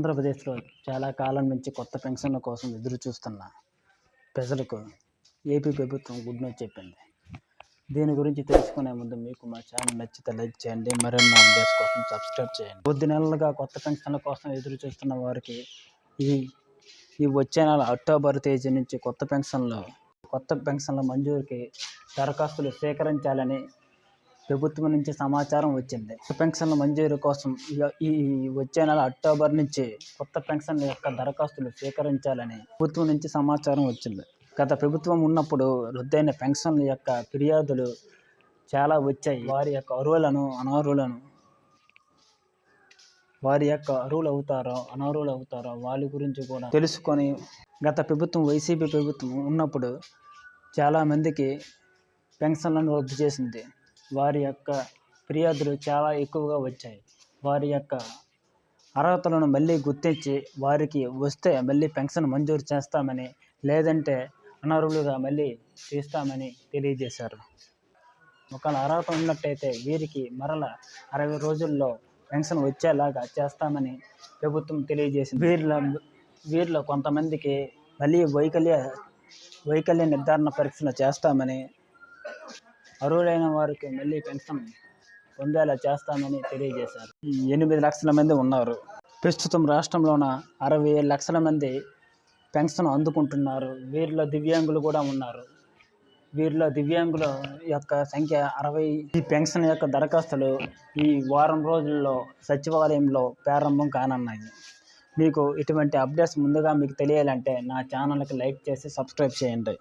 ఆంధ్రప్రదేశ్లో చాలా కాలం నుంచి కొత్త పెన్షన్ల కోసం ఎదురు చూస్తున్న ప్రజలకు ఏపీ ప్రభుత్వం గుడ్ న్యూస్ చెప్పింది. దీని గురించి తెలుసుకునే ముందు మీకు మా ఛానల్ నచ్చితే లైక్ చేయండి, మరిన్ని అప్డేట్స్ కోసం సబ్స్క్రైబ్ చేయండి. కొద్ది నెలలుగా కొత్త పెన్షన్ల కోసం ఎదురు చూస్తున్న వారికి ఈ వచ్చే నెల అక్టోబర్ తేదీ నుంచి కొత్త పెన్షన్ల మంజూరుకి దరఖాస్తులు స్వీకరించాలని ప్రభుత్వం నుంచి సమాచారం వచ్చింది. పెన్షన్ల మంజూరు కోసం ఈ వచ్చే నెల అక్టోబర్ నుంచి కొత్త పెన్షన్ల యొక్క దరఖాస్తులు స్వీకరించాలని ప్రభుత్వం నుంచి సమాచారం వచ్చింది. గత ప్రభుత్వం ఉన్నప్పుడు రద్దయిన పెన్షన్ల యొక్క ఫిర్యాదులు చాలా వచ్చాయి. వారి యొక్క అర్హులు అవుతారో వాళ్ళ గురించి కూడా తెలుసుకొని, గత ప్రభుత్వం వైసీపీ ప్రభుత్వం ఉన్నప్పుడు చాలామందికి పెన్షన్లను రద్దు చేసింది. వారి యొక్క ఫిర్యాదులు చాలా ఎక్కువగా వచ్చాయి. వారి యొక్క అర్హతలను మళ్ళీ గుర్తించి వారికి వస్తే మళ్ళీ పెన్షన్ మంజూరు చేస్తామని, లేదంటే అనర్హులుగా మళ్ళీ తీస్తామని తెలియజేశారు. ఒకవేళ అర్హత ఉన్నట్టయితే వీరికి మరల 60 రోజుల్లో పెన్షన్ వచ్చేలాగా చేస్తామని ప్రభుత్వం తెలియజేసింది. వీరిలో కొంతమందికి మళ్ళీ వైకల్య నిర్ధారణ పరీక్షలు చేస్తామని, అర్హులైన వారికి మళ్ళీ పెన్షన్ పొందేలా చేస్తామని తెలియజేశారు. 8 లక్షల మంది ఉన్నారు. ప్రస్తుతం రాష్ట్రంలోన 67 లక్షల మంది పెన్షన్ అందుకుంటున్నారు. వీరిలో దివ్యాంగులు కూడా ఉన్నారు. వీరిలో దివ్యాంగుల యొక్క సంఖ్య 60. ఈ పెన్షన్ యొక్క దరఖాస్తులు ఈ వారం రోజుల్లో సచివాలయంలో ప్రారంభం కానున్నాయి. మీకు ఇటువంటి అప్డేట్స్ ముందుగా మీకు తెలియాలంటే నా ఛానల్కి లైక్ చేసి సబ్స్క్రైబ్ చేయండి.